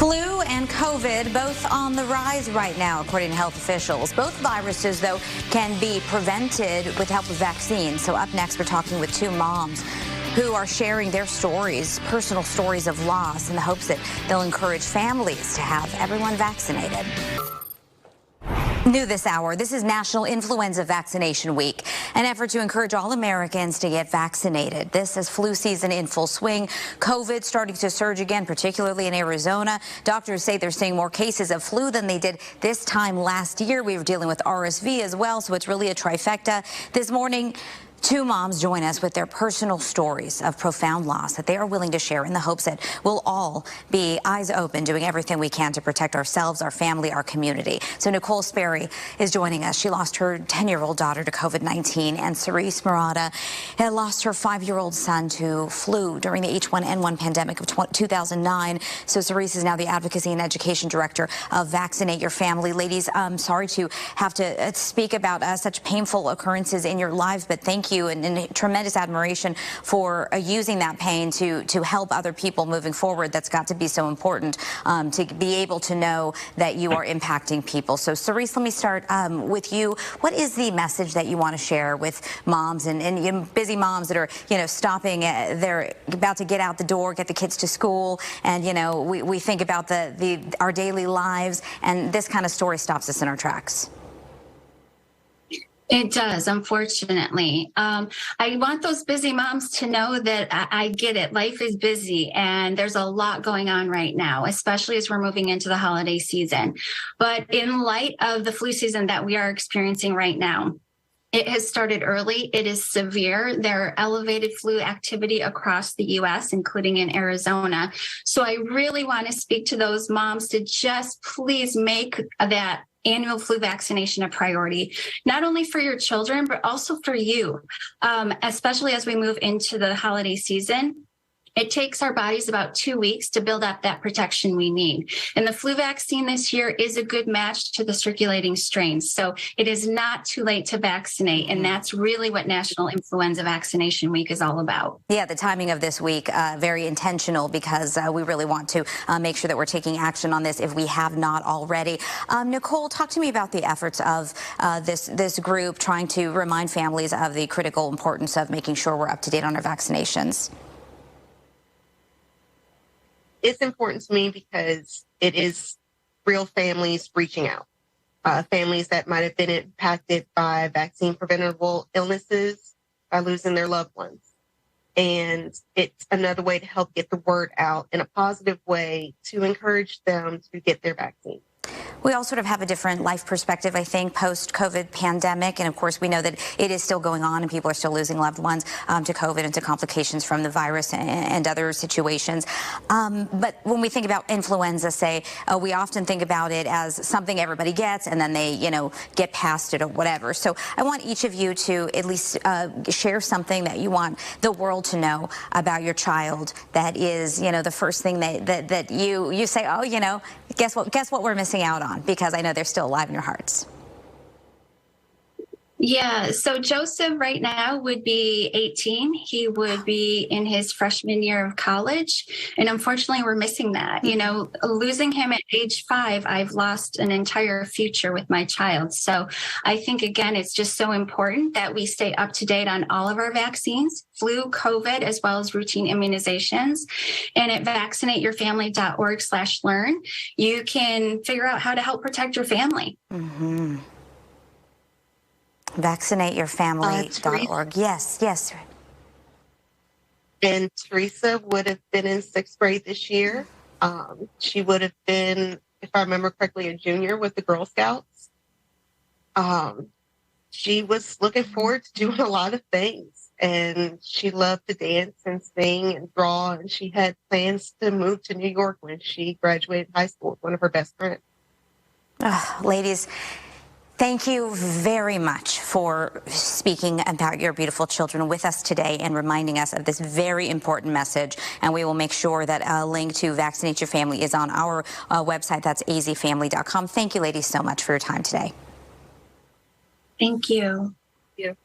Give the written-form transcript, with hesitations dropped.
Flu and COVID both on the rise right now, according to health officials. Both viruses, though, can be prevented with help of vaccines. So up next, we're talking with two moms who are sharing their stories, personal stories of loss, in the hopes that they'll encourage families to have everyone vaccinated. New this hour, this is National Influenza Vaccination Week, an effort to encourage all Americans to get vaccinated. This is flu season in full swing. COVID starting to surge again, particularly in Arizona. Doctors say they're seeing more cases of flu than they did this time last year. We were dealing with RSV as well, so it's really a trifecta. This morning, two moms join us with their personal stories of profound loss that they are willing to share in the hopes that we'll all be eyes open, doing everything we can to protect ourselves, our family, our community. So Nicole Sperry is joining us. She lost her 10-year-old daughter to COVID-19, and Serese Marotta had lost her 5-year-old son to flu during the H1N1 pandemic of 2009. So Serese is now the Advocacy and Education Director of Vaccinate Your Family. Ladies, I'm sorry to have to speak about such painful occurrences in your lives, but thank you and tremendous admiration for using that pain to help other people moving forward. That's got to be so important, to be able to know that you are impacting people. So Serese, let me start with you. What is the message that you want to share with moms and busy moms that are, stopping, they're about to get out the door, get the kids to school, and we think about our daily lives, and this kind of story stops us in our tracks. It does, unfortunately. I want those busy moms to know that I get it. Life is busy and there's a lot going on right now, especially as we're moving into the holiday season. But in light of the flu season that we are experiencing right now, it has started early. It is severe. There are elevated flu activity across the U.S., including in Arizona. So I really want to speak to those moms to just please make that annual flu vaccination a priority, not only for your children, but also for you, especially as we move into the holiday season. It takes our bodies about 2 weeks to build up that protection we need. And the flu vaccine this year is a good match to the circulating strains. So it is not too late to vaccinate. And that's really what National Influenza Vaccination Week is all about. Yeah, the timing of this week, very intentional, because we really want to make sure that we're taking action on this if we have not already. Nicole, talk to me about the efforts of this group trying to remind families of the critical importance of making sure we're up to date on our vaccinations. It's important to me because it is real families reaching out, families that might have been impacted by vaccine preventable illnesses, by losing their loved ones. And it's another way to help get the word out in a positive way to encourage them to get their vaccine. We all sort of have a different life perspective, I think, post-COVID pandemic. And of course, we know that it is still going on and people are still losing loved ones to COVID and to complications from the virus and other situations. But when we think about influenza, say, we often think about it as something everybody gets and then they, get past it or whatever. So I want each of you to at least share something that you want the world to know about your child that is, the first thing that you say, oh, guess what we're missing out on, because I know they're still alive in your hearts. Yeah, so Joseph right now would be 18. He would be in his freshman year of college. And unfortunately, we're missing that. Losing him at age 5, I've lost an entire future with my child. So I think, again, it's just so important that we stay up to date on all of our vaccines, flu, COVID, as well as routine immunizations. And at vaccinateyourfamily.org/learn, you can figure out how to help protect your family. Mm-hmm. Vaccinateyourfamily.org. Yes. And Teresa would have been in 6th grade this year. She would have been, if I remember correctly, a junior with the Girl Scouts. She was looking forward to doing a lot of things, and she loved to dance and sing and draw, and she had plans to move to New York when she graduated high school with one of her best friends. Ladies, thank you very much for speaking about your beautiful children with us today and reminding us of this very important message. And we will make sure that a link to Vaccinate Your Family is on our website. That's azfamily.com. Thank you, ladies, so much for your time today. Thank you. Thank you.